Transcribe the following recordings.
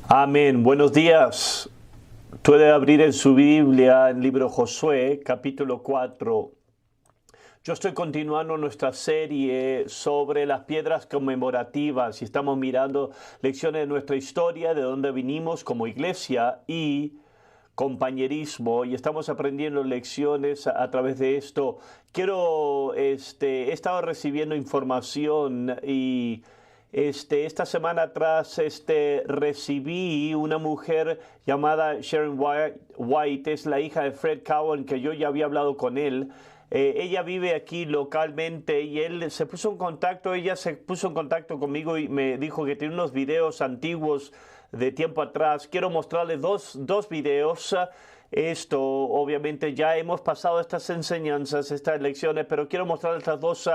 Amén. Buenos días. Puede abrir en su Biblia el libro Josué, capítulo 4. Yo estoy continuando nuestra serie sobre las piedras conmemorativas y estamos mirando lecciones de nuestra historia, de dónde vinimos como iglesia y compañerismo, y estamos aprendiendo lecciones a través de esto. He estado recibiendo información y esta semana atrás recibí una mujer llamada Sharon White, es la hija de Fred Cowan, que yo ya había hablado con él. Ella vive aquí localmente y ella se puso en contacto conmigo y me dijo que tiene unos videos antiguos de tiempo atrás. Quiero mostrarles dos videos. Esto, obviamente, ya hemos pasado estas enseñanzas, estas lecciones, pero quiero mostrarles estos dos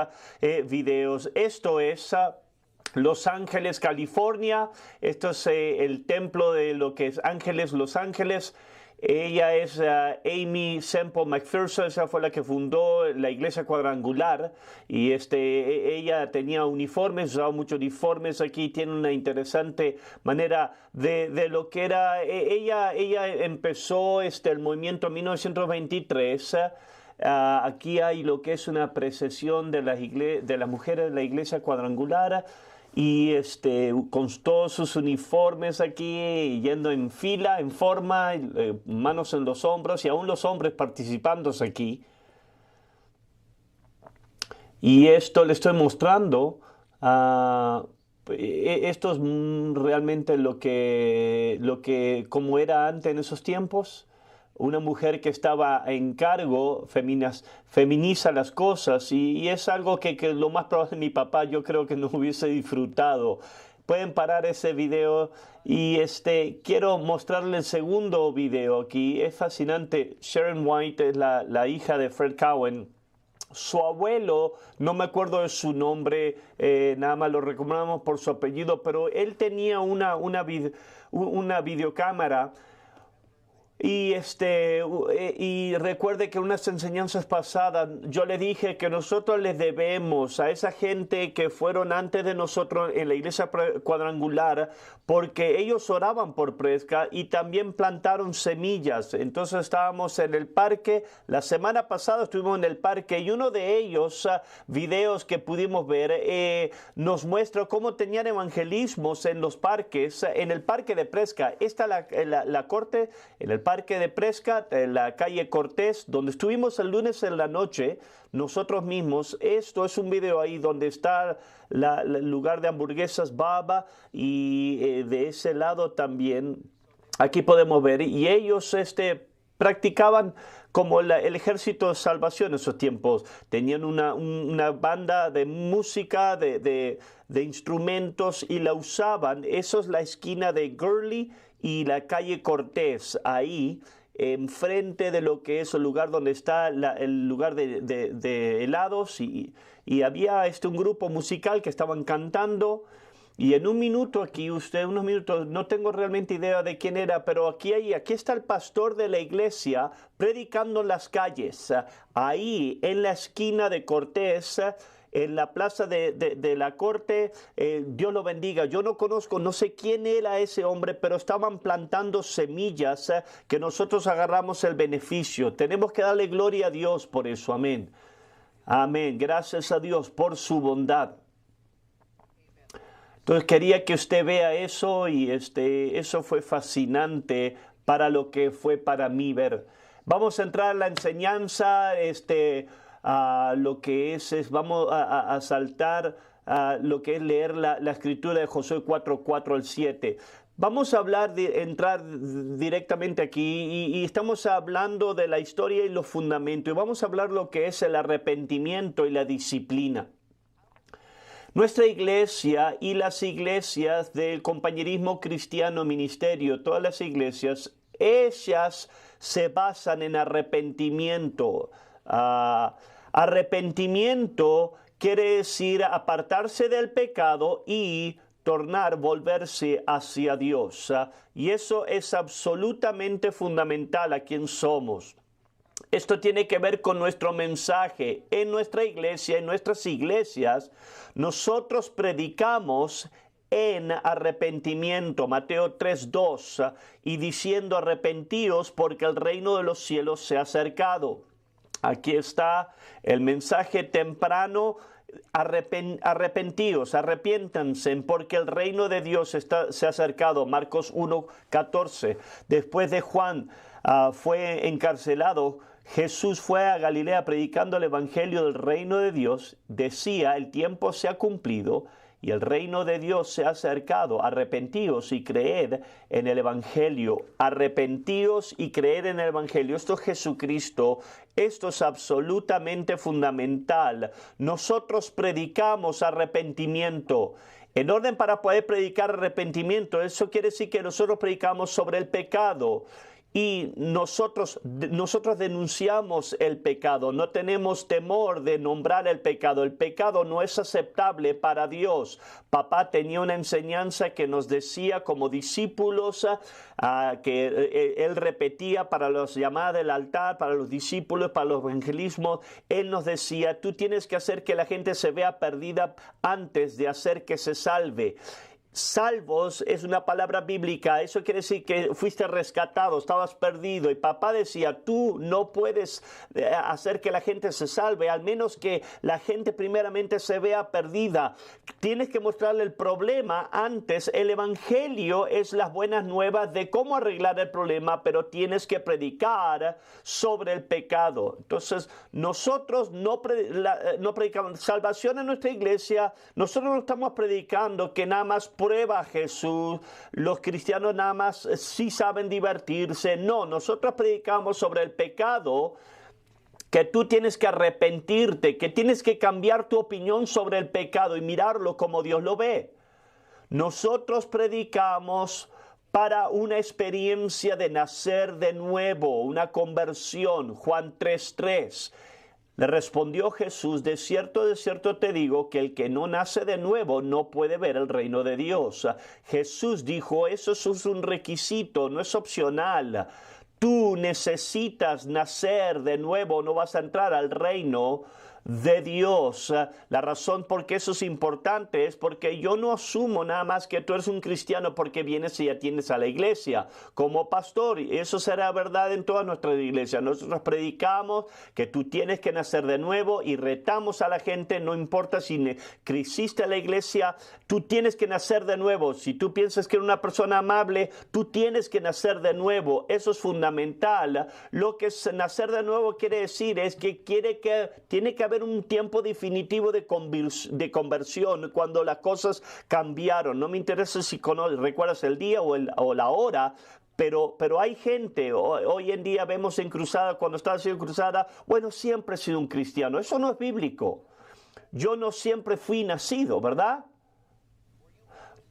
videos. Esto es Los Ángeles, California. Esto es el templo de lo que es Ángeles, Los Ángeles. Ella es Amy Semple McPherson, esa fue la que fundó la iglesia cuadrangular y ella tenía uniformes, usaba muchos uniformes aquí, tiene una interesante manera de lo que era. Ella empezó el movimiento en 1923. Aquí hay lo que es una precesión de las mujeres de la iglesia cuadrangular y con todos sus uniformes aquí, yendo en fila, en forma, manos en los hombros y aún los hombres participando aquí. Y esto le estoy mostrando. Esto es realmente como era antes en esos tiempos. Una mujer que estaba en cargo feminiza las cosas y es algo que lo más probable mi papá yo creo que no hubiese disfrutado. Pueden parar ese video y quiero mostrarle el segundo video aquí. Es fascinante. Sharon White es la hija de Fred Cowan. Su abuelo, no me acuerdo de su nombre, nada más lo recordamos por su apellido, pero él tenía una videocámara. Y recuerde que en unas enseñanzas pasadas yo le dije que nosotros les debemos a esa gente que fueron antes de nosotros en la iglesia cuadrangular, porque ellos oraban por Presca y también plantaron semillas. Entonces estábamos en el parque, la semana pasada estuvimos en el parque y uno de ellos, videos que pudimos ver, nos muestra cómo tenían evangelismos en los parques, en el parque de Presca. Esta la corte, en el parque de Prescott, en la calle Cortés, donde estuvimos el lunes en la noche, nosotros mismos. Esto es un video ahí donde está el lugar de hamburguesas Baba y de ese lado también, aquí podemos ver, y ellos practicaban como el ejército de salvación en esos tiempos. Tenían una banda de música, de instrumentos y la usaban. Eso es la esquina de Gurley y la calle Cortés, ahí enfrente de lo que es el lugar donde está el lugar de helados y había un grupo musical que estaban cantando. Y en un minuto aquí, unos minutos, no tengo realmente idea de quién era, pero aquí está el pastor de la iglesia predicando en las calles. Ahí, en la esquina de Cortés, en la plaza de la corte, Dios lo bendiga. Yo no conozco, no sé quién era ese hombre, pero estaban plantando semillas que nosotros agarramos el beneficio. Tenemos que darle gloria a Dios por eso, amén. Amén, gracias a Dios por su bondad. Entonces quería que usted vea eso y eso fue fascinante para lo que fue para mí ver. Vamos a entrar a la enseñanza, a lo que vamos a saltar a lo que es leer la escritura de Josué 4:4 al 7. Vamos a entrar directamente aquí y estamos hablando de la historia y los fundamentos y vamos a hablar lo que es el arrepentimiento y la disciplina. Nuestra iglesia y las iglesias del compañerismo cristiano ministerio, todas las iglesias, ellas se basan en arrepentimiento. Arrepentimiento quiere decir apartarse del pecado y volverse hacia Dios. Y eso es absolutamente fundamental a quien somos. Esto tiene que ver con nuestro mensaje. En nuestra iglesia, en nuestras iglesias, nosotros predicamos en arrepentimiento, Mateo 3:2, y diciendo arrepentíos porque el reino de los cielos se ha acercado. Aquí está el mensaje temprano. Arrepentíos, arrepiéntanse porque el reino de Dios se ha acercado. Marcos 1:14. Después de Juan fue encarcelado, Jesús fue a Galilea predicando el evangelio del reino de Dios. Decía, el tiempo se ha cumplido y el reino de Dios se ha acercado. Arrepentíos y creed en el evangelio. Arrepentíos y creed en el evangelio. Esto es Jesucristo. Esto es absolutamente fundamental. Nosotros predicamos arrepentimiento. En orden para poder predicar arrepentimiento, eso quiere decir que nosotros predicamos sobre el pecado. Y nosotros denunciamos el pecado, no tenemos temor de nombrar el pecado. El pecado no es aceptable para Dios. Papá tenía una enseñanza que nos decía como discípulos, que él repetía para las llamadas del altar, para los discípulos, para los evangelismos. Él nos decía, tú tienes que hacer que la gente se vea perdida antes de hacer que se salve. Salvos es una palabra bíblica, eso quiere decir que fuiste rescatado, estabas perdido, y papá decía, tú no puedes hacer que la gente se salve, al menos que la gente primeramente se vea perdida. Tienes que mostrarle el problema antes. El evangelio es las buenas nuevas de cómo arreglar el problema, pero tienes que predicar sobre el pecado. Entonces, nosotros no predicamos salvación en nuestra iglesia. Nosotros no estamos predicando que nada más prueba a Jesús, los cristianos nada más sí saben divertirse. No, nosotros predicamos sobre el pecado, que tú tienes que arrepentirte, que tienes que cambiar tu opinión sobre el pecado y mirarlo como Dios lo ve. Nosotros predicamos para una experiencia de nacer de nuevo, una conversión. Juan 3:3. Le respondió Jesús, de cierto te digo que el que no nace de nuevo no puede ver el reino de Dios. Jesús dijo, eso es un requisito, no es opcional. Tú necesitas nacer de nuevo, no vas a entrar al reino de Dios. La razón por qué eso es importante es porque yo no asumo nada más que tú eres un cristiano porque vienes y atiendes a la iglesia como pastor, y eso será verdad en todas nuestras iglesias. Nosotros predicamos que tú tienes que nacer de nuevo y retamos a la gente, no importa si creciste a la iglesia, tú tienes que nacer de nuevo. Si tú piensas que eres una persona amable, tú tienes que nacer de nuevo. Eso es fundamental. Lo que es nacer de nuevo quiere decir es que tiene que haber un tiempo definitivo de conversión cuando las cosas cambiaron. No me interesa si recuerdas el día o la hora, pero hay gente, hoy en día vemos en Cruzada, cuando estaba haciendo Cruzada, bueno, siempre he sido un cristiano. Eso no es bíblico. Yo no siempre fui nacido, ¿verdad?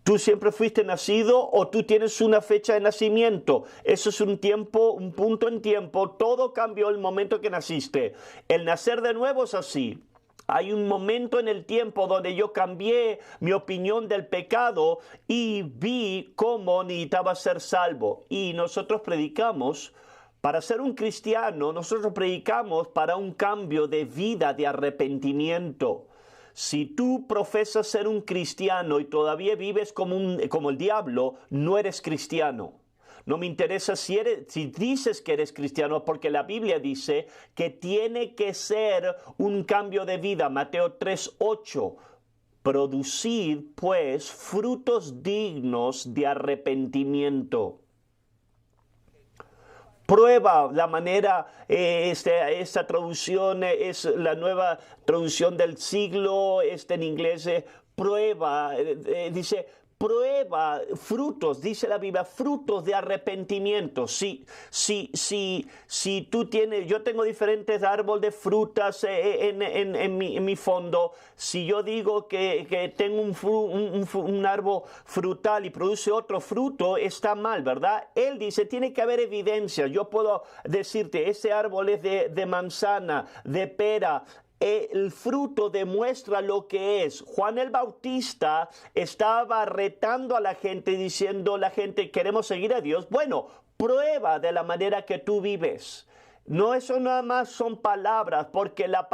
Tú siempre fuiste nacido o tú tienes una fecha de nacimiento. Eso es un tiempo, un punto en tiempo. Todo cambió el momento que naciste. El nacer de nuevo es así. Hay un momento en el tiempo donde yo cambié mi opinión del pecado y vi cómo necesitaba ser salvo. Y nosotros predicamos, para ser un cristiano, nosotros predicamos para un cambio de vida, de arrepentimiento. Si tú profesas ser un cristiano y todavía vives como el diablo, no eres cristiano. No me interesa si dices que eres cristiano, porque la Biblia dice que tiene que ser un cambio de vida. Mateo 3:8. Producid, pues, frutos dignos de arrepentimiento. Prueba la manera, esta traducción es la nueva traducción del siglo, en inglés, prueba, dice, prueba frutos, dice la Biblia, frutos de arrepentimiento. Si tú tienes, yo tengo diferentes árboles de frutas en mi fondo. Si yo digo que tengo un árbol frutal y produce otro fruto, está mal, ¿verdad? Él dice, tiene que haber evidencia. Yo puedo decirte, ese árbol es de manzana, de pera. El fruto demuestra lo que es. Juan el Bautista estaba retando a la gente, diciendo, la gente, queremos seguir a Dios. Bueno, prueba de la manera que tú vives. No, eso nada más son palabras, porque la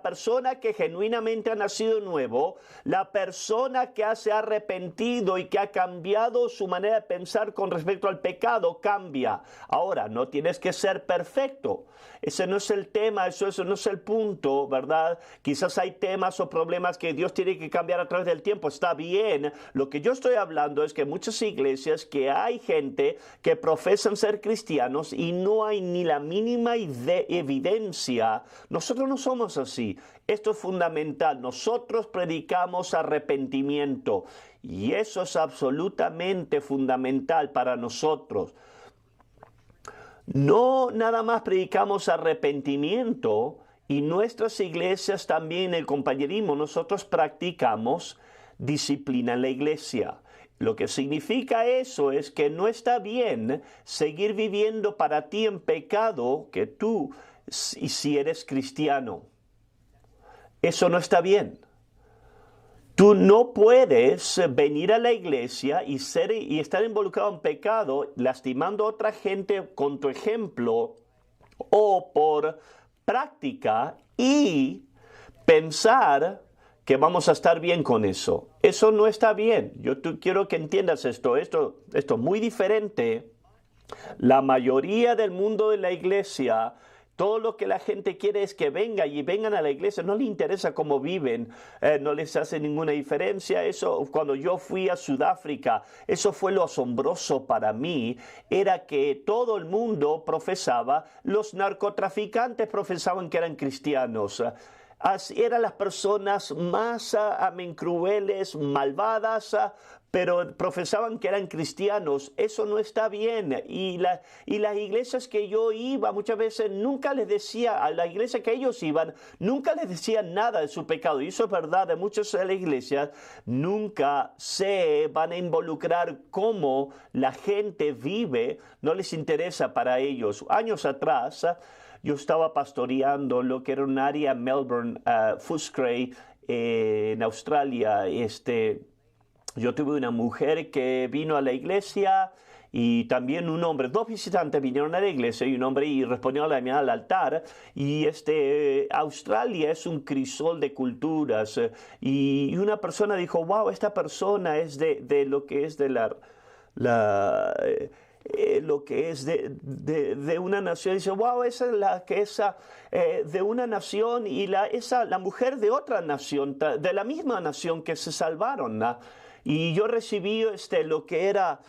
persona que genuinamente ha nacido nuevo, la persona que se ha arrepentido y que ha cambiado su manera de pensar con respecto al pecado, cambia. Ahora, no tienes que ser perfecto. Ese no es el tema, eso no es el punto, ¿verdad? Quizás hay temas o problemas que Dios tiene que cambiar a través del tiempo. Está bien. Lo que yo estoy hablando es que en muchas iglesias que hay gente que profesan ser cristianos y no hay ni la mínima evidencia. Nosotros no somos así. Esto es fundamental. Nosotros predicamos arrepentimiento y eso es absolutamente fundamental para nosotros. No nada más predicamos arrepentimiento, y nuestras iglesias también, el compañerismo, nosotros practicamos disciplina en la iglesia. Lo que significa eso es que no está bien seguir viviendo para ti en pecado que tú, si eres cristiano. Eso no está bien. Tú no puedes venir a la iglesia y estar involucrado en pecado, lastimando a otra gente con tu ejemplo o por práctica y pensar que vamos a estar bien con eso. Eso no está bien. Quiero que entiendas esto. Esto es muy diferente. La mayoría del mundo de la iglesia, todo lo que la gente quiere es que vengan a la iglesia. No les interesa cómo viven, no les hace ninguna diferencia. Eso, cuando yo fui a Sudáfrica, eso fue lo asombroso para mí, era que todo el mundo profesaba, los narcotraficantes profesaban que eran cristianos. Así eran las personas más crueles, malvadas, pero profesaban que eran cristianos. Eso no está bien. Y las iglesias que yo iba, muchas veces nunca les decía, a la iglesia que ellos iban, nunca les decían nada de su pecado. Y eso es verdad de muchas de las iglesias. Nunca se van a involucrar cómo la gente vive. No les interesa para ellos. Años atrás, yo estaba pastoreando lo que era un área en Melbourne, Footscray, en Australia. Yo tuve una mujer que vino a la iglesia y también un hombre. Dos visitantes vinieron a la iglesia y un hombre y respondió a la llamada al altar. Y Australia es un crisol de culturas. Y una persona dijo, wow, esta persona es de lo que es de lo que es de una nación. Dice, wow, esa es la que es de una nación y la mujer de otra nación, de la misma nación que se salvaron, ¿no? Y yo recibí lo que era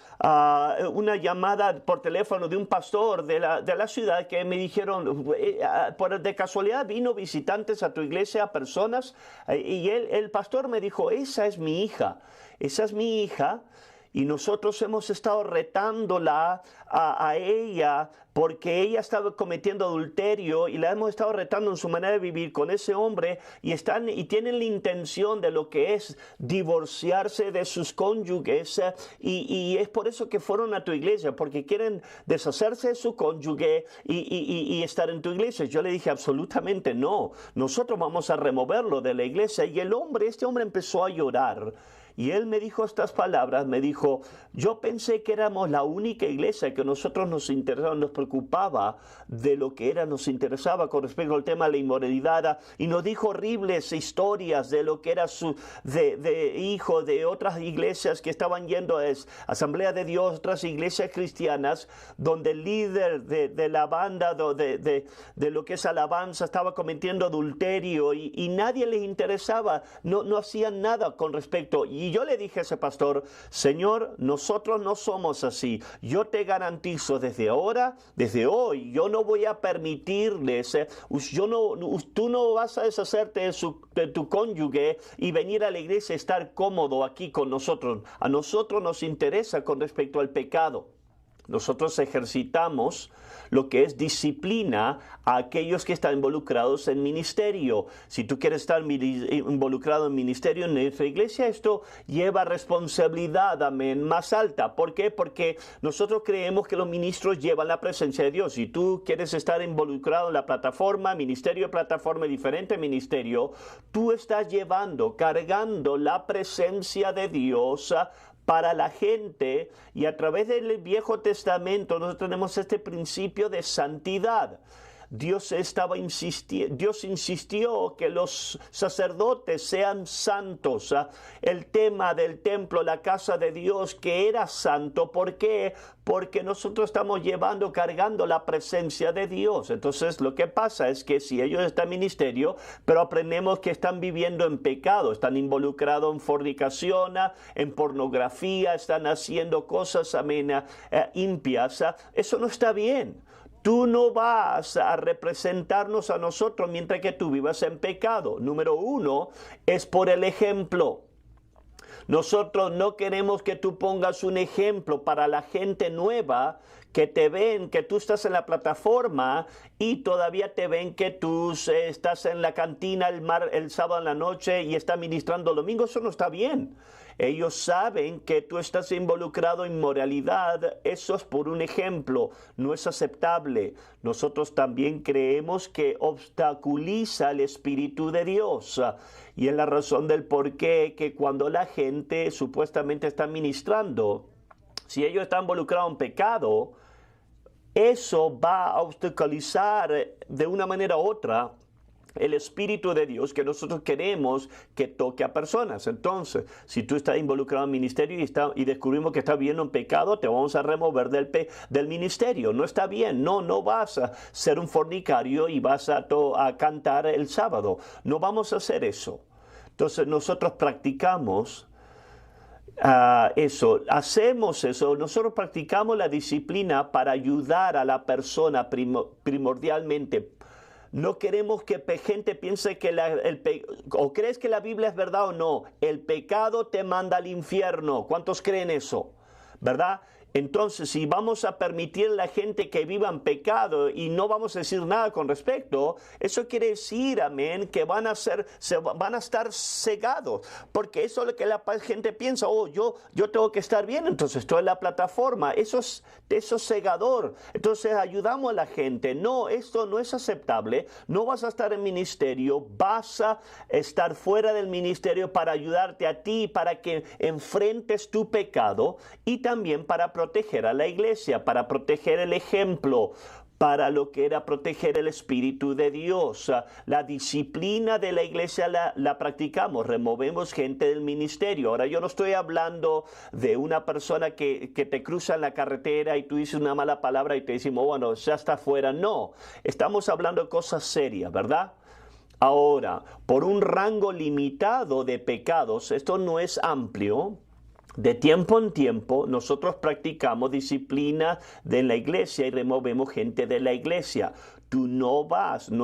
una llamada por teléfono de un pastor de la ciudad que me dijeron, de casualidad vino visitantes a tu iglesia, personas, y el pastor me dijo, esa es mi hija. Y nosotros hemos estado retándola a ella porque ella estaba cometiendo adulterio y la hemos estado retando en su manera de vivir con ese hombre y tienen la intención de lo que es divorciarse de sus cónyuges y es por eso que fueron a tu iglesia, porque quieren deshacerse de su cónyuge y estar en tu iglesia. Yo le dije absolutamente no, nosotros vamos a removerlo de la iglesia. Y este hombre empezó a llorar. Y él me dijo estas palabras, me dijo, yo pensé que éramos la única iglesia que nosotros nos interesaba, nos preocupaba de lo que nos interesaba con respecto al tema de la inmoralidad, y nos dijo horribles historias de lo que era de hijo de otras iglesias que estaban yendo a Asamblea de Dios, otras iglesias cristianas, donde el líder de la banda, de lo que es alabanza, estaba cometiendo adulterio y nadie les interesaba, no hacían nada con respecto. Y yo le dije a ese pastor, Señor, nosotros no somos así. Yo te garantizo desde hoy, yo no voy a permitirles, tú no vas a deshacerte de tu cónyuge y venir a la iglesia y estar cómodo aquí con nosotros. A nosotros nos interesa con respecto al pecado. Nosotros ejercitamos lo que es disciplina a aquellos que están involucrados en ministerio. Si tú quieres estar involucrado en ministerio en nuestra iglesia, esto lleva responsabilidad, amén, más alta. ¿Por qué? Porque nosotros creemos que los ministros llevan la presencia de Dios. Si tú quieres estar involucrado en la plataforma, ministerio, plataforma, diferente ministerio, tú estás cargando la presencia de Dios para la gente, y a través del Viejo Testamento nosotros tenemos este principio de santidad. Dios insistió que los sacerdotes sean santos. El tema del templo, la casa de Dios, que era santo. ¿Por qué? Porque nosotros estamos cargando la presencia de Dios. Entonces lo que pasa es que si ellos están en ministerio, pero aprendemos que están viviendo en pecado, están involucrados en fornicación, en pornografía, están haciendo cosas impias, eso no está bien. Tú no vas a representarnos a nosotros mientras que tú vivas en pecado. Número uno, es por el ejemplo. Nosotros no queremos que tú pongas un ejemplo para la gente nueva que te ven, que tú estás en la plataforma y todavía te ven que tú estás en la cantina el sábado en la noche y estás ministrando el domingo. Eso no está bien. Ellos saben que tú estás involucrado en moralidad. Eso es por un ejemplo. No es aceptable. Nosotros también creemos que obstaculiza el Espíritu de Dios. Y es la razón del por qué que cuando la gente supuestamente está ministrando, si ellos están involucrados en pecado, eso va a obstaculizar de una manera u otra el Espíritu de Dios que nosotros queremos que toque a personas. Entonces, si tú estás involucrado en ministerio y descubrimos que estás viviendo en pecado, te vamos a remover del ministerio. No está bien. No vas a ser un fornicario y vas a cantar el sábado. No vamos a hacer eso. Entonces, nosotros practicamos hacemos eso. Nosotros practicamos la disciplina para ayudar a la persona primordialmente. No queremos que gente piense que o crees que la Biblia es verdad o no. El pecado te manda al infierno. ¿Cuántos creen eso? ¿Verdad? Entonces, si vamos a permitir a la gente que viva en pecado y no vamos a decir nada con respecto, eso quiere decir, amén, que van a estar cegados. Porque eso es lo que la gente piensa. Yo tengo que estar bien, entonces estoy en la plataforma. Eso es cegador. Entonces, ayudamos a la gente. No, esto no es aceptable. No vas a estar en ministerio. Vas a estar fuera del ministerio para ayudarte a ti, para que enfrentes tu pecado y también para proteger a la iglesia, para proteger el ejemplo, para lo que era proteger el Espíritu de Dios. La disciplina de la iglesia la practicamos, removemos gente del ministerio. Ahora, yo no estoy hablando de una persona que te cruza en la carretera y tú dices una mala palabra y te decimos, bueno, ya está fuera. No, estamos hablando de cosas serias, ¿verdad? Ahora, por un rango limitado de pecados, esto no es amplio. De tiempo en tiempo, nosotros practicamos disciplina de la iglesia y removemos gente de la iglesia. Tú no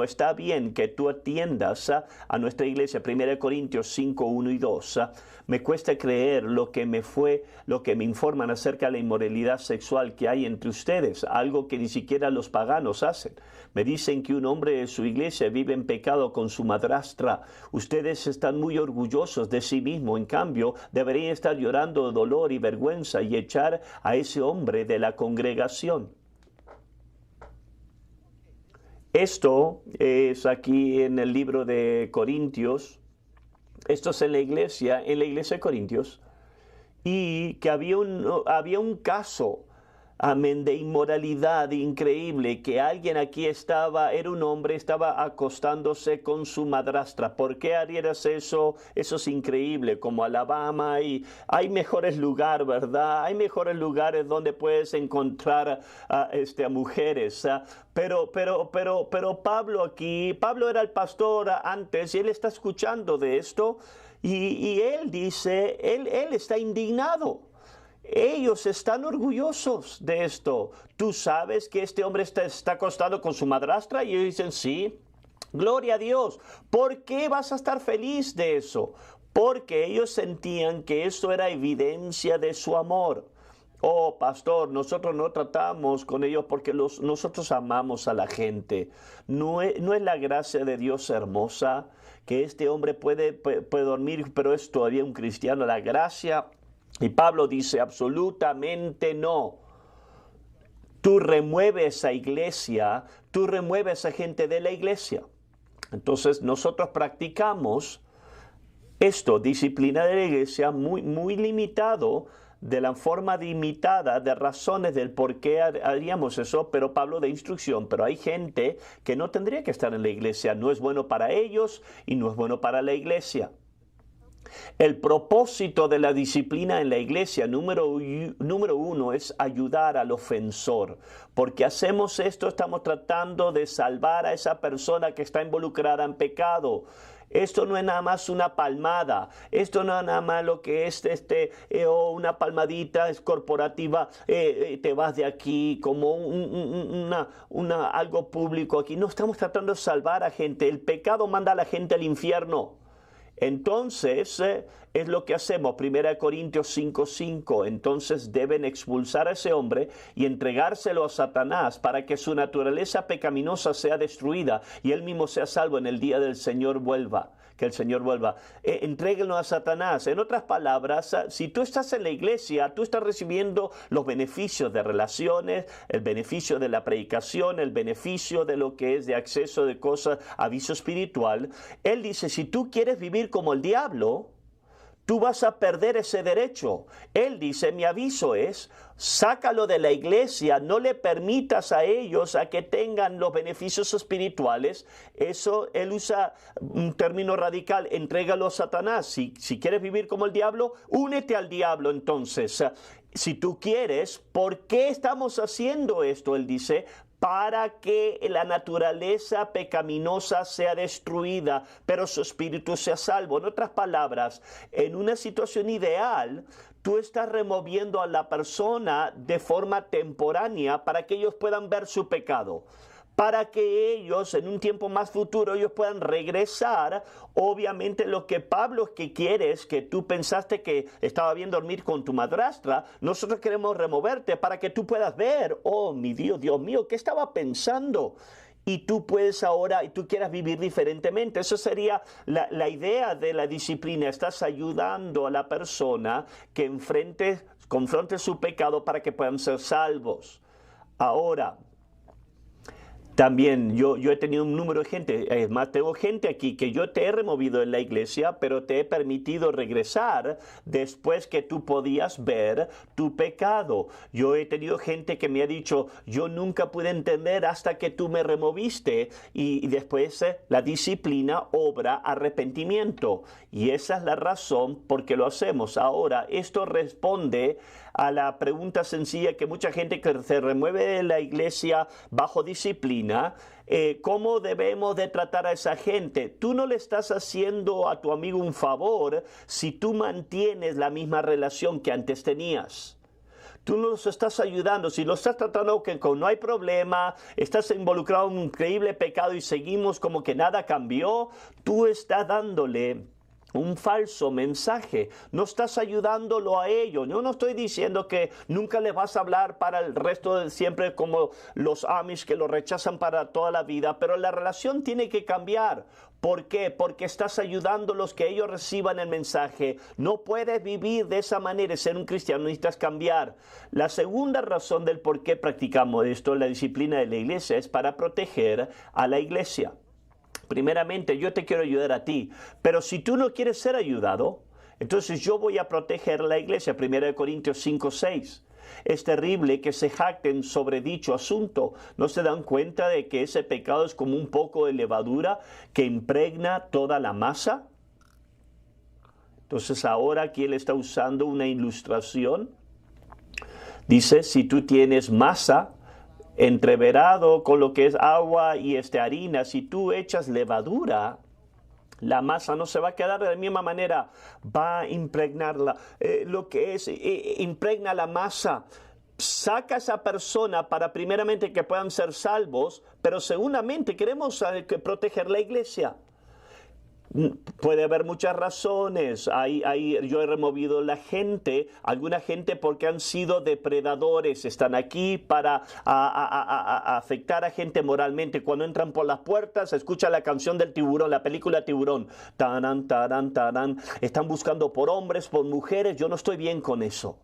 está bien que tú atiendas a nuestra iglesia. 1 Corintios 5, 1 y 2. Me cuesta creer lo que me informan acerca de la inmoralidad sexual que hay entre ustedes, algo que ni siquiera los paganos hacen. Me dicen que un hombre de su iglesia vive en pecado con su madrastra. Ustedes están muy orgullosos de sí mismos, en cambio, deberían estar llorando de dolor y vergüenza y echar a ese hombre de la congregación. Esto es aquí en el libro de Corintios. Esto es en la iglesia de Corintios. Y que había un caso, amén, de inmoralidad increíble, que alguien aquí era un hombre, estaba acostándose con su madrastra. ¿Por qué harías eso? Eso es increíble, como Alabama, y hay mejores lugares, ¿verdad? Hay mejores lugares donde puedes encontrar a mujeres. Pero Pablo era el pastor antes y él está escuchando de esto y él dice, él está indignado. Ellos están orgullosos de esto. ¿Tú sabes que este hombre está acostado con su madrastra? Y ellos dicen, sí, gloria a Dios. ¿Por qué vas a estar feliz de eso? Porque ellos sentían que eso era evidencia de su amor. Oh, pastor, nosotros no tratamos con ellos porque nosotros amamos a la gente. ¿No es la gracia de Dios hermosa? Que este hombre puede dormir, pero es todavía un cristiano. La gracia. Y Pablo dice, absolutamente no. Tú remueves esa iglesia, tú remueves a gente de la iglesia. Entonces nosotros practicamos esto, disciplina de la iglesia, muy, muy limitado, de la forma limitada de razones del por qué haríamos eso, pero Pablo da instrucción. Pero hay gente que no tendría que estar en la iglesia, no es bueno para ellos y no es bueno para la iglesia. El propósito de la disciplina en la iglesia, número uno, es ayudar al ofensor. Porque hacemos esto, estamos tratando de salvar a esa persona que está involucrada en pecado. Esto no es nada más una palmada, esto no es nada más lo que es una palmadita es corporativa, te vas de aquí como algo público aquí. No estamos tratando de salvar a gente, el pecado manda a la gente al infierno. Entonces, es lo que hacemos, 1 Corintios 5:5, entonces deben expulsar a ese hombre y entregárselo a Satanás para que su naturaleza pecaminosa sea destruida y él mismo sea salvo en el día del Señor vuelva. Que el Señor vuelva. Entréguenlo a Satanás. En otras palabras, si tú estás en la iglesia, tú estás recibiendo los beneficios de relaciones, el beneficio de la predicación, el beneficio de lo que es de acceso de cosas, aviso espiritual. Él dice, si tú quieres vivir como el diablo, tú vas a perder ese derecho. Él dice, mi aviso es, sácalo de la iglesia, no le permitas a ellos a que tengan los beneficios espirituales. Eso, él usa un término radical, entrégalo a Satanás. Si quieres vivir como el diablo, únete al diablo entonces. Si tú quieres, ¿por qué estamos haciendo esto? Él dice, para que la naturaleza pecaminosa sea destruida, pero su espíritu sea salvo. En otras palabras, en una situación ideal, tú estás removiendo a la persona de forma temporánea para que ellos puedan ver su pecado. Para que ellos en un tiempo más futuro ellos puedan regresar. Obviamente lo que Pablo quiere es que tú pensaste que estaba bien dormir con tu madrastra. Nosotros queremos removerte para que tú puedas ver, oh mi Dios mío, ¿qué estaba pensando? Y tú puedes ahora, y tú quieras vivir diferentemente. Eso sería la idea de la disciplina. Estás ayudando a la persona que confronte su pecado para que puedan ser salvos. Ahora, también yo he tenido un número de gente, es más, tengo gente aquí que yo te he removido en la iglesia, pero te he permitido regresar después que tú podías ver tu pecado. Yo he tenido gente que me ha dicho, yo nunca pude entender hasta que tú me removiste, y después la disciplina obra arrepentimiento. Y esa es la razón por qué lo hacemos. Ahora, esto responde a la pregunta sencilla que mucha gente que se remueve de la iglesia bajo disciplina, ¿cómo debemos de tratar a esa gente? Tú no le estás haciendo a tu amigo un favor si tú mantienes la misma relación que antes tenías. Tú no los estás ayudando, si lo estás tratando que no hay problema, estás involucrado en un increíble pecado y seguimos como que nada cambió, tú estás dándole un falso mensaje, no estás ayudándolo a ellos. Yo no estoy diciendo que nunca les vas a hablar para el resto de siempre como los Amish que lo rechazan para toda la vida, pero la relación tiene que cambiar. ¿Por qué? Porque estás ayudándolos que ellos reciban el mensaje. No puedes vivir de esa manera y ser un cristiano, necesitas cambiar. La segunda razón del por qué practicamos esto, la disciplina de la iglesia, es para proteger a la iglesia. Primeramente, yo te quiero ayudar a ti, pero si tú no quieres ser ayudado, entonces yo voy a proteger la iglesia. 1 Corintios 5:6. Es terrible que se jacten sobre dicho asunto. ¿No se dan cuenta de que ese pecado es como un poco de levadura que impregna toda la masa? Entonces ahora aquí él está usando una ilustración. Dice, si tú tienes masa entreverado con lo que es agua y harina, si tú echas levadura, la masa no se va a quedar de la misma manera, va a impregnarla. Lo que es, impregna la masa. Saca a esa persona para primeramente que puedan ser salvos, pero segundamente queremos proteger la iglesia. Puede haber muchas razones. Yo he removido alguna gente porque han sido depredadores, están aquí para afectar a gente moralmente. Cuando entran por las puertas, escucha la canción del tiburón, la película Tiburón. Taran, taran, taran. Están buscando por hombres, por mujeres. Yo no estoy bien con eso.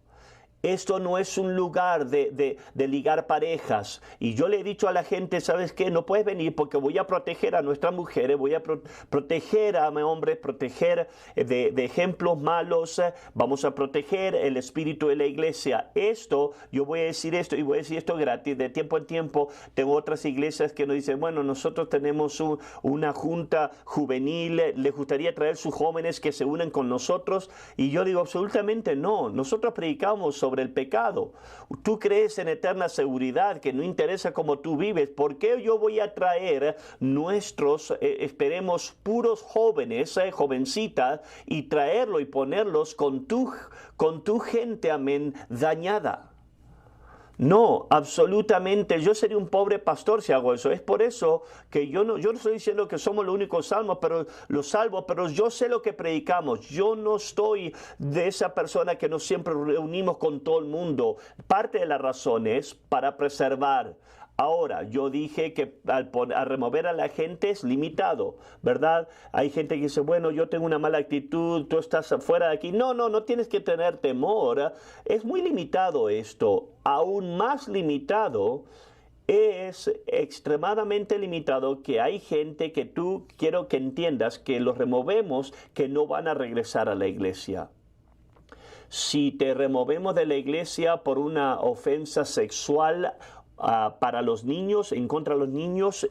Esto no es un lugar de ligar parejas. Y yo le he dicho a la gente, ¿sabes qué? No puedes venir porque voy a proteger a nuestras mujeres, voy a proteger a mi hombre, proteger de ejemplos malos, vamos a proteger el espíritu de la iglesia. Yo voy a decir esto y voy a decir esto gratis. De tiempo en tiempo tengo otras iglesias que nos dicen, bueno, nosotros tenemos una junta juvenil, les gustaría traer sus jóvenes que se unan con nosotros. Y yo digo, absolutamente no. Nosotros predicamos sobre el pecado. Tú crees en eterna seguridad, que no interesa cómo tú vives. ¿Por qué yo voy a traer nuestros, esperemos, puros jóvenes, jovencitas, y traerlo y ponerlos con tu gente, amén, dañada? No, absolutamente. Yo sería un pobre pastor si hago eso. Es por eso que yo no estoy diciendo que somos los únicos salvos, pero yo sé lo que predicamos. Yo no estoy de esa persona que nos siempre reunimos con todo el mundo. Parte de la razón es para preservar. Ahora, yo dije que al remover a la gente es limitado, ¿verdad? Hay gente que dice, bueno, yo tengo una mala actitud, tú estás fuera de aquí. No tienes que tener temor. Es muy limitado esto. Aún más limitado es extremadamente limitado que hay gente que quiero que entiendas que los removemos, que no van a regresar a la iglesia. Si te removemos de la iglesia por una ofensa sexual, para los niños, en contra de los niños,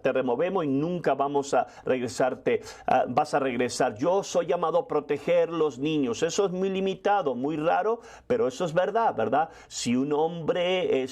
te removemos y nunca vamos a regresarte, vas a regresar. Yo soy llamado a proteger los niños. Eso es muy limitado, muy raro, pero eso es verdad, ¿verdad? Si un hombre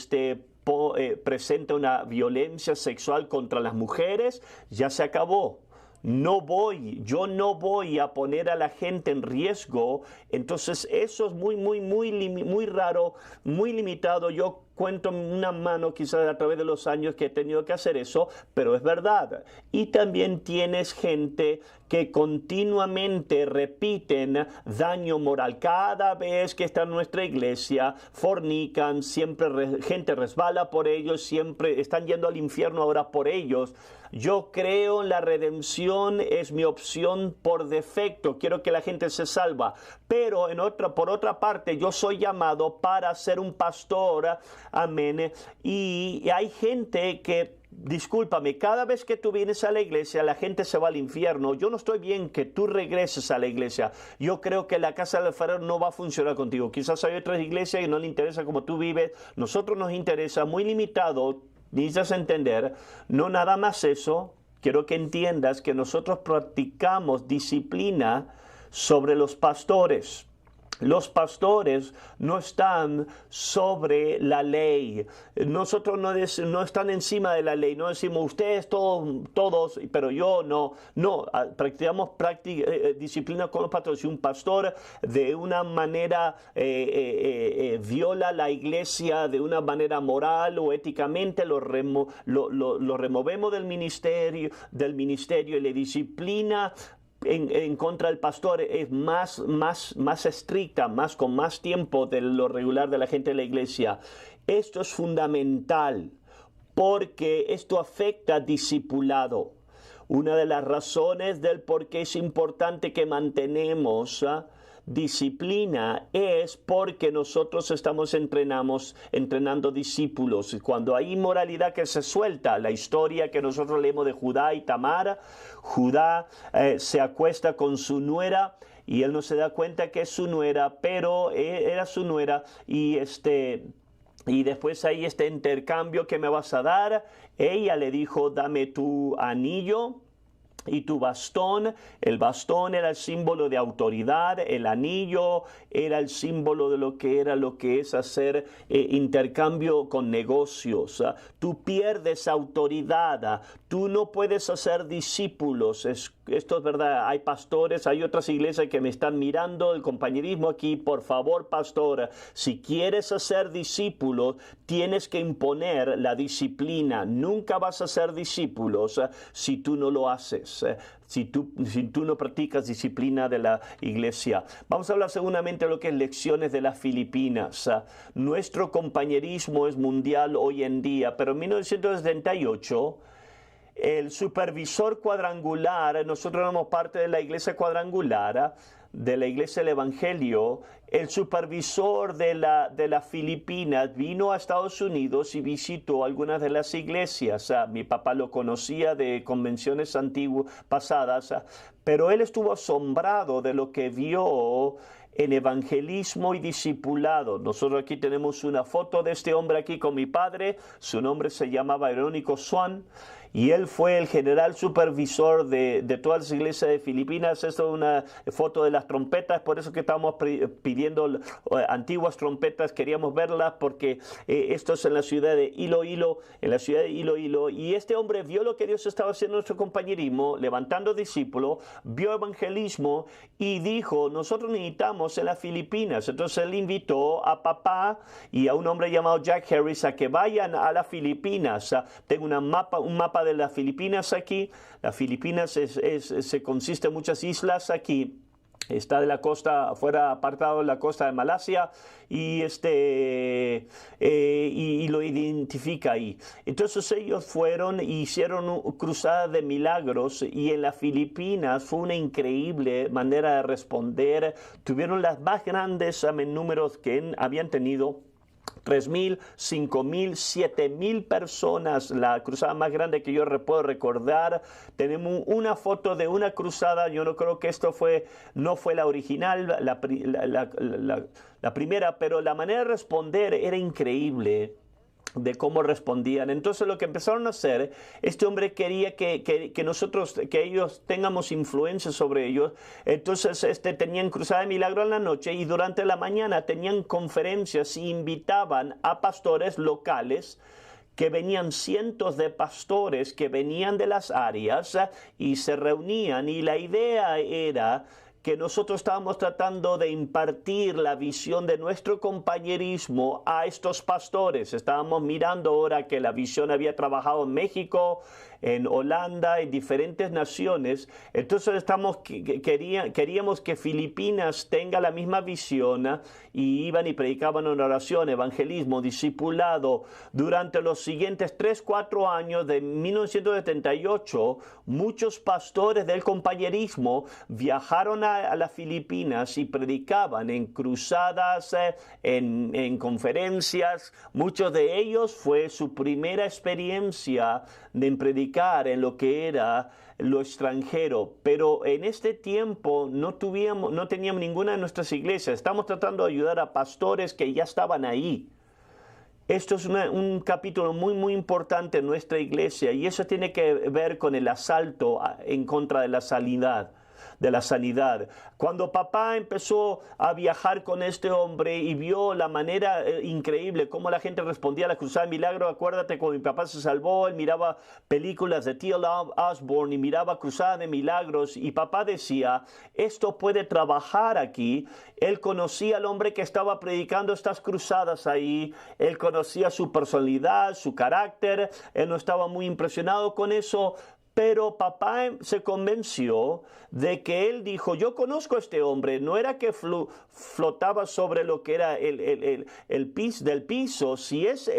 presenta una violencia sexual contra las mujeres, ya se acabó. Yo no voy a poner a la gente en riesgo. Entonces eso es muy raro, muy limitado. Yo cuento en una mano quizás a través de los años que he tenido que hacer eso, pero es verdad. Y también tienes gente que continuamente repiten daño moral. Cada vez que está en nuestra iglesia, fornican, siempre gente resbala por ellos, siempre están yendo al infierno ahora por ellos. Yo creo en la redención, es mi opción por defecto. Quiero que la gente se salva. Pero por otra parte, yo soy llamado para ser un pastor. Amén. Y hay gente que, discúlpame, cada vez que tú vienes a la iglesia, la gente se va al infierno. Yo no estoy bien que tú regreses a la iglesia. Yo creo que la casa del alfarero no va a funcionar contigo. Quizás hay otras iglesias y no le interesa cómo tú vives. Nosotros nos interesa, muy limitado. Necesitas entender, no nada más eso. Quiero que entiendas que nosotros practicamos disciplina sobre los pastores. Los pastores no están sobre la ley. Nosotros no están encima de la ley. No decimos ustedes todos, pero yo no. No, practicamos disciplina con los pastores. Si un pastor de una manera viola la iglesia de una manera moral o éticamente, lo removemos del ministerio y le disciplina en contra del pastor es más estricta, con más tiempo de lo regular de la gente de la iglesia. Esto es fundamental porque esto afecta discipulado. Una de las razones del por qué es importante que mantenemos disciplina es porque nosotros estamos entrenando discípulos. Y cuando hay inmoralidad que se suelta, la historia que nosotros leemos de Judá y Tamar, Judá se acuesta con su nuera y él no se da cuenta que es su nuera, pero era su nuera y después hay este intercambio que me vas a dar. Ella le dijo, dame tu anillo y tu bastón. El bastón era el símbolo de autoridad, el anillo era el símbolo de lo que es hacer intercambio con negocios. Tú pierdes autoridad, tú no puedes hacer discípulos. Esto es verdad, hay pastores, hay otras iglesias que me están mirando, el compañerismo aquí. Por favor, pastor, si quieres hacer discípulos, tienes que imponer la disciplina. Nunca vas a ser discípulos si tú no lo haces. Si tú no practicas disciplina de la iglesia. Vamos a hablar seguramente de lo que es lecciones de las Filipinas. Nuestro compañerismo es mundial hoy en día, pero en 1978 el supervisor cuadrangular, nosotros éramos parte de la iglesia cuadrangular, de la Iglesia del Evangelio, el supervisor de las Filipinas vino a Estados Unidos y visitó algunas de las iglesias. Mi papá lo conocía de convenciones antiguas, pasadas, pero él estuvo asombrado de lo que vio en evangelismo y discipulado. Nosotros aquí tenemos una foto de este hombre aquí con mi padre. Su nombre se llamaba Verónico Swan y él fue el general supervisor de todas las iglesias de Filipinas. Esto es una foto de las trompetas, por eso que estamos pidiendo antiguas trompetas, queríamos verlas porque esto es en la ciudad de Iloilo, y este hombre vio lo que Dios estaba haciendo en nuestro compañerismo, levantando discípulos, vio evangelismo y dijo, nosotros necesitamos en las Filipinas. Entonces él invitó a papá y a un hombre llamado Jack Harris a que vayan a las Filipinas. Tengo un mapa de las Filipinas aquí. Las Filipinas se consiste en muchas islas aquí. Está de la costa, afuera apartado de la costa de Malasia y lo identifica ahí. Entonces ellos fueron y hicieron cruzada de milagros y en las Filipinas fue una increíble manera de responder. Tuvieron las más grandes números que habían tenido. 3,000, 5,000, 7,000 personas, la cruzada más grande que yo puedo recordar. Tenemos una foto de una cruzada, yo no creo que no fue la original, la primera, pero la manera de responder era increíble de cómo respondían. Entonces lo que empezaron a hacer, este hombre quería que ellos tengamos influencia sobre ellos. Entonces tenían cruzada de milagro en la noche y durante la mañana tenían conferencias y invitaban a pastores locales, que venían cientos de pastores que venían de las áreas y se reunían, y la idea era que nosotros estábamos tratando de impartir la visión de nuestro compañerismo a estos pastores. Estábamos mirando ahora que la visión había trabajado en México, en Holanda, en diferentes naciones. Entonces queríamos que Filipinas tenga la misma visión y iban y predicaban en oración, evangelismo, discipulado. Durante los siguientes 3-4 años de 1978, muchos pastores del compañerismo viajaron a las Filipinas y predicaban en cruzadas, en conferencias. Muchos de ellos fue su primera experiencia de predicar en lo que era lo extranjero, pero en este tiempo no teníamos ninguna de nuestras iglesias. Estamos tratando de ayudar a pastores que ya estaban ahí. Esto es un capítulo muy, muy importante en nuestra iglesia, y eso tiene que ver con el asalto en contra de la sanidad. Cuando papá empezó a viajar con este hombre y vio la manera increíble cómo la gente respondía a la cruzada de milagro, acuérdate cuando mi papá se salvó, él miraba películas de T.L. Osborne y miraba cruzada de milagros, y papá decía, esto puede trabajar aquí. Él conocía al hombre que estaba predicando estas cruzadas ahí, él conocía su personalidad, su carácter, él no estaba muy impresionado con eso. Pero papá se convenció de que él dijo, yo conozco a este hombre, no era que flotaba sobre lo que era el piso.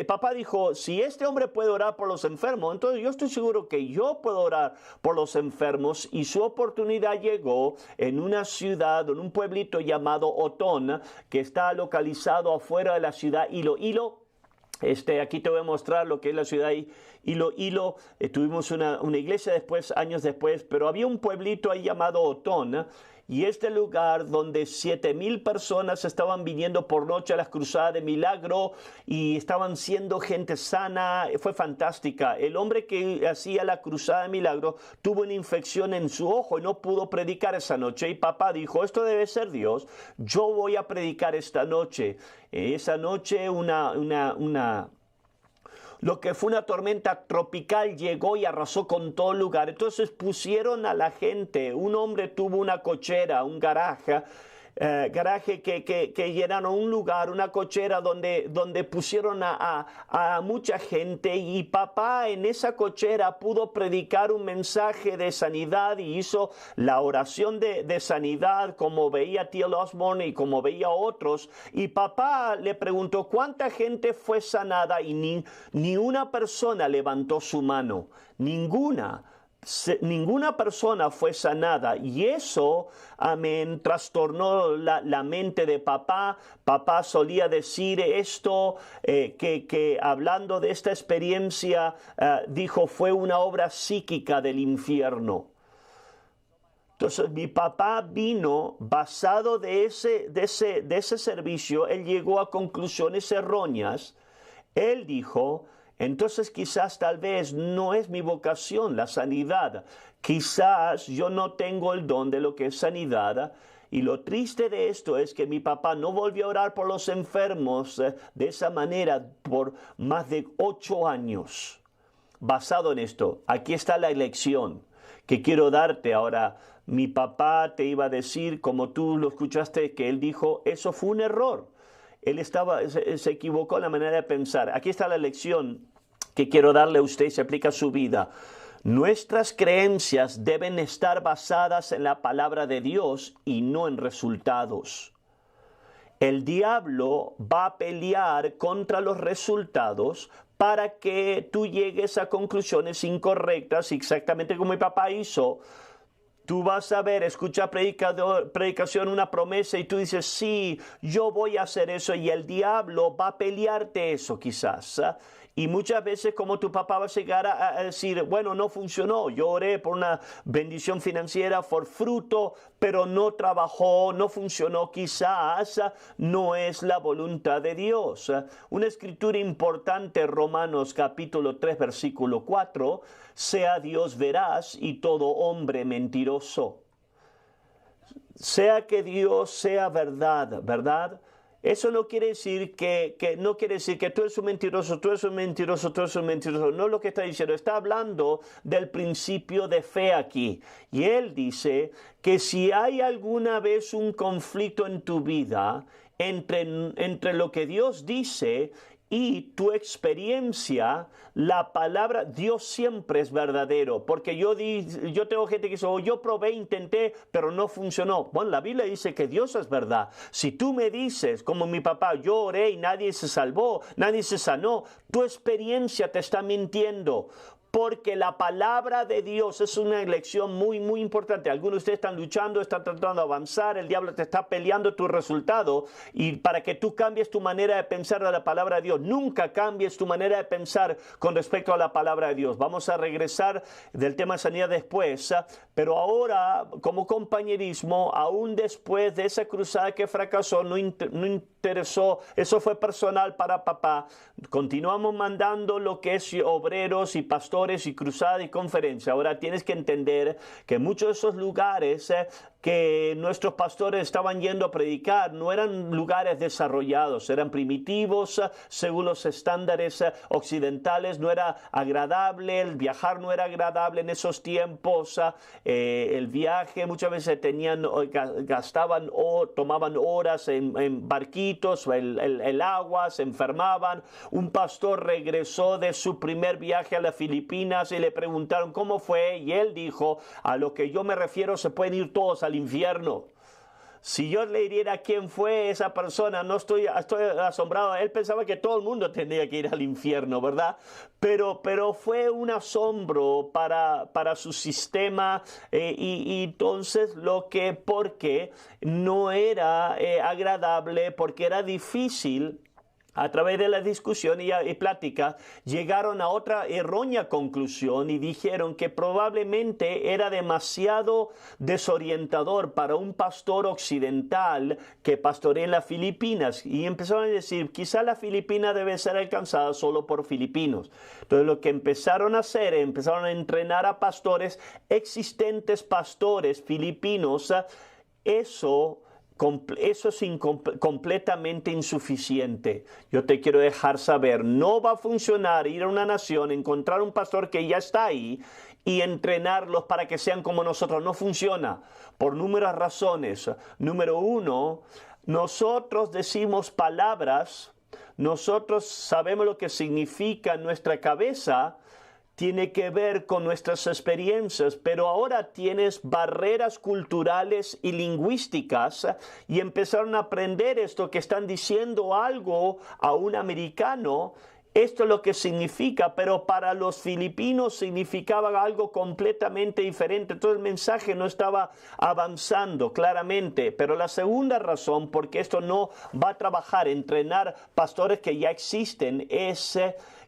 Papá dijo, si este hombre puede orar por los enfermos, entonces yo estoy seguro que yo puedo orar por los enfermos. Y su oportunidad llegó en una ciudad, en un pueblito llamado Otón, que está localizado afuera de la ciudad Iloilo. Aquí te voy a mostrar lo que es la ciudad Iloilo. Tuvimos una iglesia años después, pero había un pueblito ahí llamado Otón, y este lugar donde 7,000 personas estaban viniendo por noche a las cruzadas de milagro y estaban siendo gente sana. Fue fantástica. El hombre que hacía la cruzada de milagro tuvo una infección en su ojo y no pudo predicar esa noche, y papá dijo, esto debe ser Dios, yo voy a predicar esta noche. Esa noche lo que fue una tormenta tropical llegó y arrasó con todo el lugar. Entonces pusieron a la gente, un hombre tuvo una cochera, un garaje que llenaron un lugar, una cochera donde pusieron a mucha gente, y papá en esa cochera pudo predicar un mensaje de sanidad y hizo la oración de sanidad como veía T.L. Osborne y como veía otros, y papá le preguntó cuánta gente fue sanada y ni una persona levantó su mano, ninguna. ninguna persona fue sanada y eso, amén, trastornó la mente de papá. Papá solía decir esto, que hablando de esta experiencia, dijo, fue una obra psíquica del infierno. Entonces mi papá vino basado de ese servicio, él llegó a conclusiones erróneas. Él dijo, entonces quizás tal vez no es mi vocación la sanidad, quizás yo no tengo el don de lo que es sanidad. Y lo triste de esto es que mi papá no volvió a orar por los enfermos de esa manera por más de 8 años. Basado en esto, aquí está la lección que quiero darte ahora. Mi papá te iba a decir, como tú lo escuchaste, que él dijo, eso fue un error. Él se equivocó en la manera de pensar. Aquí está la lección que quiero darle a usted y se aplica a su vida. Nuestras creencias deben estar basadas en la palabra de Dios y no en resultados. El diablo va a pelear contra los resultados para que tú llegues a conclusiones incorrectas, exactamente como mi papá hizo. Tú vas a ver, escucha predicación, una promesa y tú dices, sí, yo voy a hacer eso y el diablo va a pelearte eso quizás. Y muchas veces como tu papá va a llegar a decir, bueno, no funcionó, yo oré por una bendición financiera, por fruto, pero no trabajó, no funcionó, quizás no es la voluntad de Dios. Una escritura importante, Romanos capítulo 3, versículo 4, sea Dios veraz y todo hombre mentiroso. Sea que Dios sea verdad, ¿verdad? Eso no quiere decir que tú eres un mentiroso, tú eres un mentiroso, tú eres un mentiroso. No es lo que está diciendo. Está hablando del principio de fe aquí. Y él dice que si hay alguna vez un conflicto en tu vida entre lo que Dios dice y tu experiencia, la palabra, Dios siempre es verdadero. Porque yo tengo gente que dice, yo probé, intenté, pero no funcionó. Bueno, la Biblia dice que Dios es verdad. Si tú me dices, como mi papá, yo oré y nadie se salvó, nadie se sanó, tu experiencia te está mintiendo. Porque la palabra de Dios es una elección muy, muy importante. Algunos de ustedes están luchando, están tratando de avanzar, el diablo te está peleando tu resultado y para que tú cambies tu manera de pensar de la palabra de Dios. Nunca cambies tu manera de pensar con respecto a la palabra de Dios. Vamos a regresar del tema de sanidad después, pero ahora como compañerismo, aún después de esa cruzada que fracasó, no interesó, eso fue personal para papá. Continuamos mandando lo que es obreros y pastores y cruzadas y conferencias. Ahora tienes que entender que muchos de esos lugares que nuestros pastores estaban yendo a predicar no eran lugares desarrollados, eran primitivos según los estándares occidentales. No era agradable, el viajar no era agradable en esos tiempos. El viaje muchas veces gastaban o tomaban horas en barquitos, el agua, se enfermaban. Un pastor regresó de su primer viaje a las Filipinas y le preguntaron cómo fue y él dijo, a lo que yo me refiero se pueden ir todos al infierno. Si yo le diera quién fue esa persona, no estoy asombrado. Él pensaba que todo el mundo tenía que ir al infierno, ¿verdad? Pero fue un asombro para su sistema y entonces porque no era agradable, porque era difícil. A través de la discusión y plática, llegaron a otra errónea conclusión y dijeron que probablemente era demasiado desorientador para un pastor occidental que pastorea en las Filipinas. Y empezaron a decir, quizá la Filipina debe ser alcanzada solo por filipinos. Entonces lo que empezaron a hacer, empezaron a entrenar a pastores, existentes pastores filipinos. Eso es completamente insuficiente. Yo te quiero dejar saber, no va a funcionar ir a una nación, encontrar un pastor que ya está ahí y entrenarlos para que sean como nosotros. No funciona por numerosas razones. Número uno, nosotros decimos palabras, nosotros sabemos lo que significa en nuestra cabeza, tiene que ver con nuestras experiencias, pero ahora tienes barreras culturales y lingüísticas y empezaron a aprender esto que están diciendo algo a un americano esto es lo que significa, pero para los filipinos significaba algo completamente diferente. Entonces el mensaje no estaba avanzando claramente. Pero la segunda razón, porque esto no va a trabajar, entrenar pastores que ya existen, es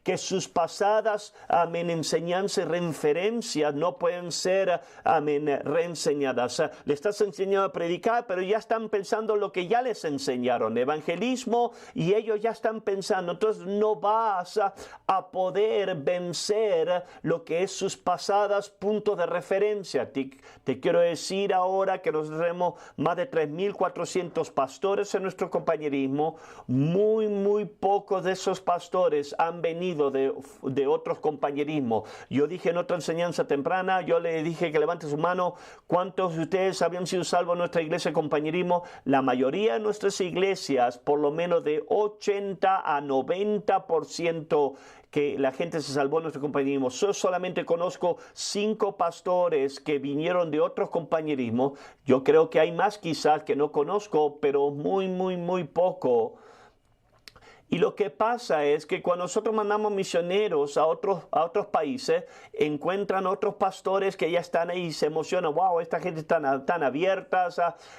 que sus pasadas, enseñanzas y referencias no pueden ser, reenseñadas. Le estás enseñando a predicar, pero ya están pensando lo que ya les enseñaron, evangelismo, y ellos ya están pensando. Entonces no vas a poder vencer lo que es sus pasadas puntos de referencia. Te quiero decir ahora que nosotros tenemos más de 3,400 pastores en nuestro compañerismo. Muy pocos de esos pastores han venido de otros compañerismos. Yo dije en otra enseñanza temprana, yo le dije que levante su mano, ¿cuántos de ustedes habían sido salvos en nuestra iglesia de compañerismo? La mayoría de nuestras iglesias, por lo menos de 80 a 90%, que la gente se salvó en nuestro compañerismo. Yo solamente conozco 5 pastores que vinieron de otros compañerismos. Yo creo que hay más quizás que no conozco, pero muy poco. Y lo que pasa es que cuando nosotros mandamos misioneros a otros países, encuentran otros pastores que ya están ahí y se emocionan. Wow, esta gente está tan abiertas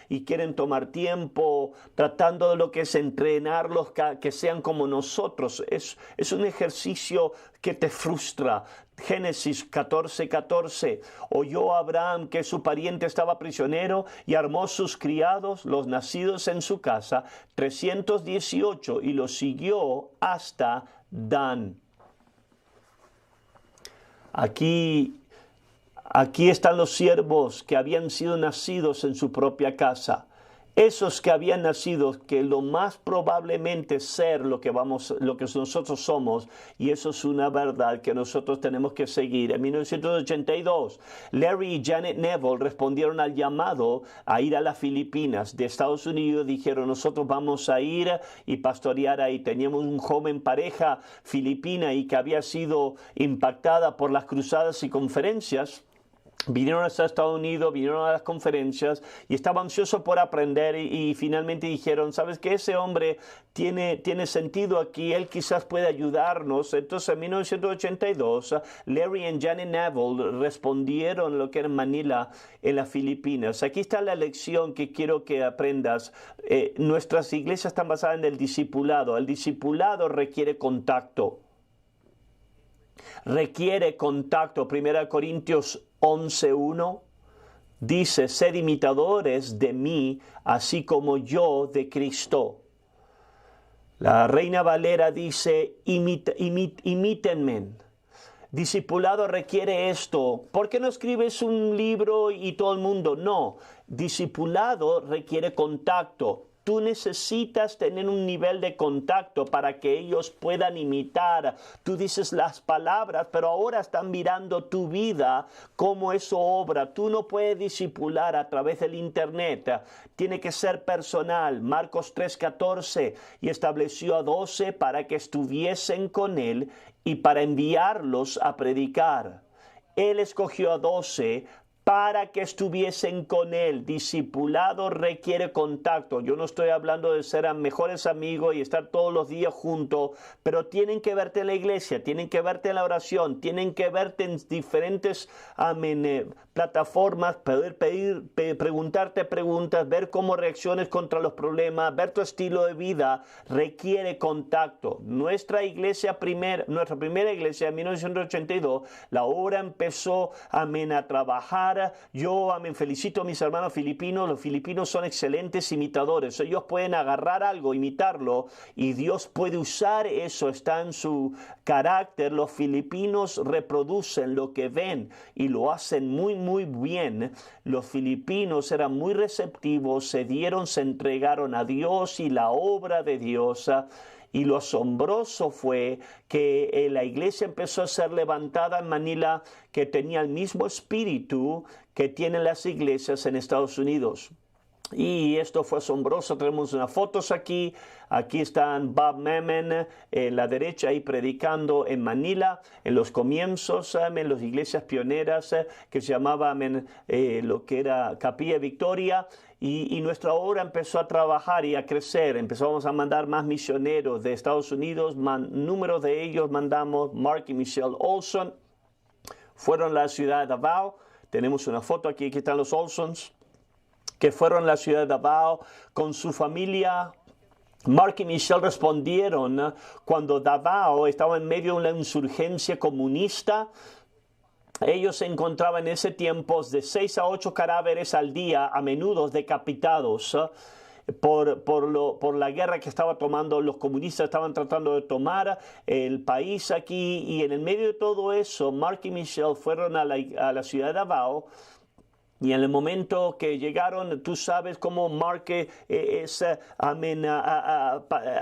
y quieren tomar tiempo tratando de lo que es entrenarlos que sean como nosotros. Es un ejercicio que te frustra. Génesis 14:14. Oyó Abraham que su pariente estaba prisionero y armó sus criados, los nacidos en su casa, 318, y los siguió hasta Dan. Aquí están los siervos que habían sido nacidos en su propia casa. Esos que habían nacido, que lo más probablemente ser lo que nosotros somos, y eso es una verdad que nosotros tenemos que seguir. En 1982, Larry y Janet Neville respondieron al llamado a ir a las Filipinas de Estados Unidos. Dijeron, nosotros vamos a ir y pastorear ahí. Teníamos un joven pareja filipina y que había sido impactada por las cruzadas y conferencias. Vinieron a Estados Unidos, vinieron a las conferencias y estaba ansioso por aprender y finalmente dijeron, ¿sabes qué? Ese hombre tiene sentido aquí, él quizás puede ayudarnos. Entonces en 1982, Larry y Janet Neville respondieron lo que era en Manila, en las Filipinas. Aquí está la lección que quiero que aprendas. Nuestras iglesias están basadas en el discipulado. El discipulado requiere contacto. Requiere contacto. 1 Corintios 11:1 dice, sed imitadores de mí, así como yo de Cristo. La Reina Valera dice, imítenme. Discipulado requiere esto. ¿Por qué no escribes un libro y todo el mundo? No, discipulado requiere contacto. Tú necesitas tener un nivel de contacto para que ellos puedan imitar. Tú dices las palabras, pero ahora están mirando tu vida, cómo eso obra. Tú no puedes discipular a través del internet. Tiene que ser personal. Marcos 3:14. Y estableció a 12 para que estuviesen con él y para enviarlos a predicar. Él escogió a 12 para que estuviesen con él. Discipulado requiere contacto. Yo no estoy hablando de ser mejores amigos y estar todos los días juntos, pero tienen que verte en la iglesia, tienen que verte en la oración, tienen que verte en diferentes plataformas, poder preguntarte preguntas, ver cómo reacciones contra los problemas, ver tu estilo de vida. Requiere contacto. Nuestra primera iglesia en 1982, la obra empezó a trabajar. Yo felicito a mis hermanos filipinos. Los filipinos son excelentes imitadores. Ellos pueden agarrar algo, imitarlo, y Dios puede usar eso. Está en su carácter. Los filipinos reproducen lo que ven y lo hacen muy bien. Los filipinos eran muy receptivos, se entregaron a Dios y la obra de Dios. Y lo asombroso fue que la iglesia empezó a ser levantada en Manila, que tenía el mismo espíritu que tienen las iglesias en Estados Unidos. Y esto fue asombroso. Tenemos unas fotos aquí. Aquí están Bob Mammon en la derecha ahí predicando en Manila en los comienzos, en las iglesias pioneras que se llamaban lo que era Capilla Victoria. Y nuestra obra empezó a trabajar y a crecer. Empezamos a mandar más misioneros de Estados Unidos. Números de ellos mandamos. Mark y Michelle Olson fueron a la ciudad de Davao. Tenemos una foto aquí. Aquí están los Olsons, que fueron a la ciudad de Davao con su familia. Mark y Michelle respondieron cuando Davao estaba en medio de una insurgencia comunista. Ellos se encontraban en ese tiempo de 6 a 8 cadáveres al día, a menudo decapitados, por la guerra que estaba tomando. Los comunistas estaban tratando de tomar el país aquí, y en el medio de todo eso, Mark y Michelle fueron a la ciudad de Davao. Y en el momento que llegaron, tú sabes cómo Mark es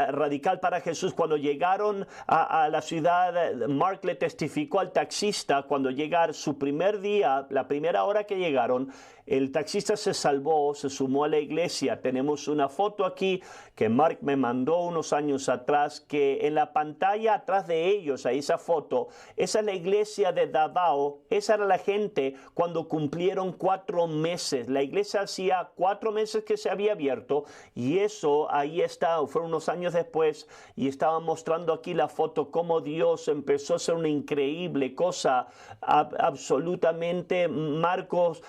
radical para Jesús. Cuando llegaron a la ciudad, Mark le testificó al taxista cuando llegaron su primer día, la primera hora que llegaron. El taxista se salvó, se sumó a la iglesia. Tenemos una foto aquí que Mark me mandó unos años atrás, que en la pantalla atrás de ellos, ahí esa foto, esa es la iglesia de Davao. Esa era la gente cuando cumplieron 4 meses. La iglesia hacía 4 meses que se había abierto, y eso ahí está, fueron unos años después, y estaba mostrando aquí la foto cómo Dios empezó a hacer una increíble cosa. Absolutamente, Marcos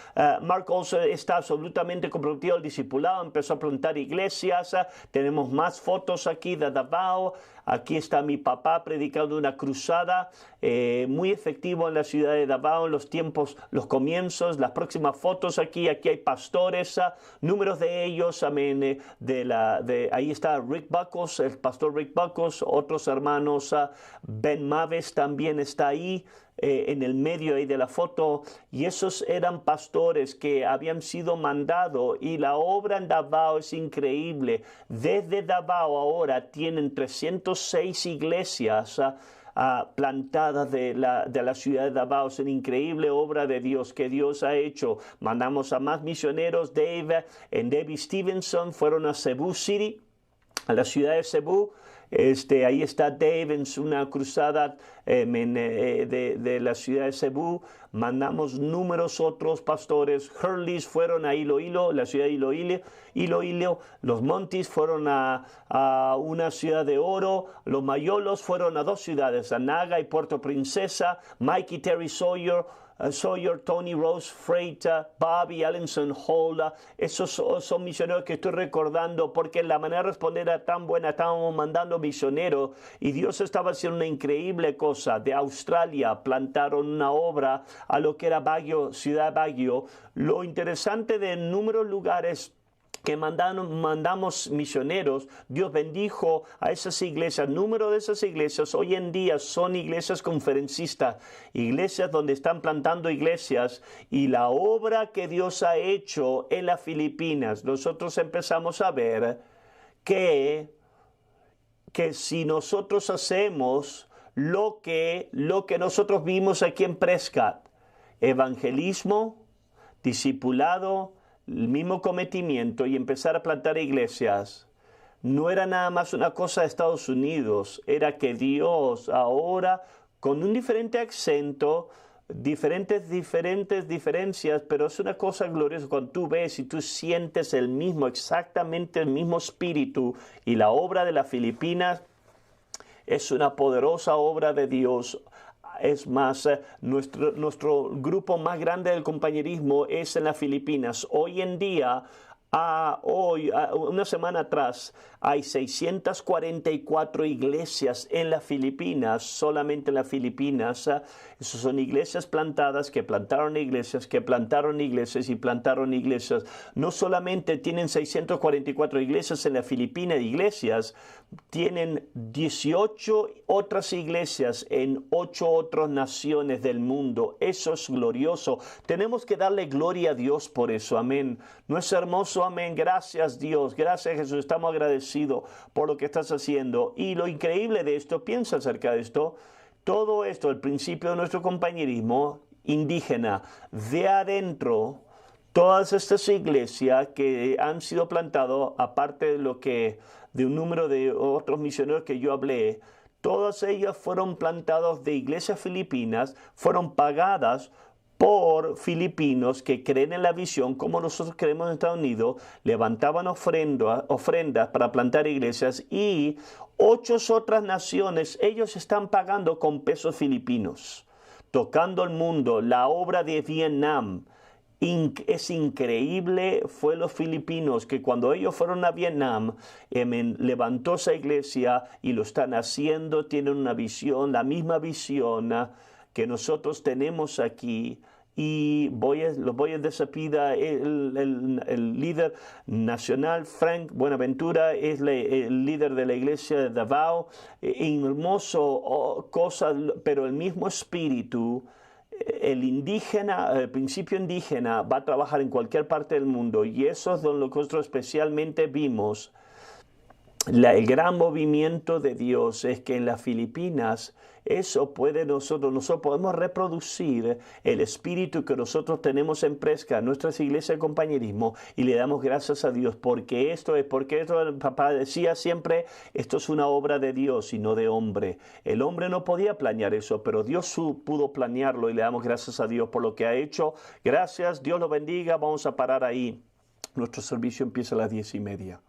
está absolutamente comprometido al discipulado, empezó a plantar iglesias. Tenemos más fotos aquí de Davao. Aquí está mi papá predicando una cruzada muy efectivo en la ciudad de Davao en los tiempos, los comienzos. Las próximas fotos aquí hay pastores, números de ellos, ahí está Rick Buckles, el pastor Rick Buckles, otros hermanos, Ben Maves también está ahí. En el medio ahí de la foto, y esos eran pastores que habían sido mandados, y la obra en Davao es increíble. Desde Davao ahora tienen 306 iglesias plantadas de la ciudad de Davao. Es una increíble obra de Dios que Dios ha hecho. Mandamos a más misioneros. Dave Stevenson fueron a Cebu City, a la ciudad de Cebu. Ahí está Dave en una cruzada de la ciudad de Cebu. Mandamos números otros pastores. Hurleys fueron a Iloilo, la ciudad de Iloilo. Los Montis fueron a una ciudad de oro. Los Mayolos fueron a 2 ciudades, a Naga y Puerto Princesa. Mike y Terry Sawyer, Tony Rose Freight, Bobby Allenson Hall. Esos son misioneros que estoy recordando porque la manera de responder era tan buena. Estábamos mandando misioneros y Dios estaba haciendo una increíble cosa. De Australia plantaron una obra a lo que era Baguio, ciudad Baguio. Lo interesante de números lugares que mandamos misioneros, Dios bendijo a esas iglesias. Número de esas iglesias hoy en día son iglesias conferencistas, iglesias donde están plantando iglesias, y la obra que Dios ha hecho en las Filipinas, nosotros empezamos a ver que si nosotros hacemos lo que nosotros vimos aquí en Prescott, evangelismo, discipulado, el mismo cometimiento, y empezar a plantar iglesias, no era nada más una cosa de Estados Unidos, era que Dios ahora, con un diferente acento, diferencias, pero es una cosa gloriosa cuando tú ves y tú sientes exactamente el mismo espíritu. Y la obra de las Filipinas es una poderosa obra de Dios. Es más, nuestro grupo más grande del compañerismo es en las Filipinas. Hoy en día, una semana atrás, hay 644 iglesias en las Filipinas, solamente en las Filipinas. Esas son iglesias plantadas, que plantaron iglesias, que plantaron iglesias y plantaron iglesias. No solamente tienen 644 iglesias en las Filipinas, tienen 18 otras iglesias en 8 otras naciones del mundo. Eso es glorioso. Tenemos que darle gloria a Dios por eso. Amén. ¿No es hermoso? Amén. Gracias Dios. Gracias Jesús. Estamos agradecidos por lo que estás haciendo. Y lo increíble de esto, piensa acerca de esto, todo esto, el principio de nuestro compañerismo indígena, de adentro, Todas estas iglesias que han sido plantadas, aparte de un número de otros misioneros que yo hablé, todas ellas fueron plantadas de iglesias filipinas, fueron pagadas por filipinos que creen en la visión, como nosotros creemos en Estados Unidos, levantaban ofrendas para plantar iglesias, y 8 otras naciones, ellos están pagando con pesos filipinos, tocando el mundo. La obra de Vietnam es increíble. Fue los filipinos que cuando ellos fueron a Vietnam, levantó esa iglesia y lo están haciendo. Tienen una visión, la misma visión que nosotros tenemos aquí. Y los voy a despedir. El líder nacional, Frank Buenaventura, es el líder de la iglesia de Davao. Hermoso cosa, pero el mismo espíritu. El principio indígena va a trabajar en cualquier parte del mundo, y eso es donde nosotros especialmente vimos el gran movimiento de Dios. Es que en las Filipinas nosotros podemos reproducir el espíritu que nosotros tenemos en Presca, nuestras iglesias de compañerismo, y le damos gracias a Dios porque el papá decía siempre, esto es una obra de Dios y no de hombre. El hombre no podía planear eso, pero Dios pudo planearlo, y le damos gracias a Dios por lo que ha hecho. Gracias, Dios lo bendiga. Vamos a parar ahí. Nuestro servicio empieza a las 10:30.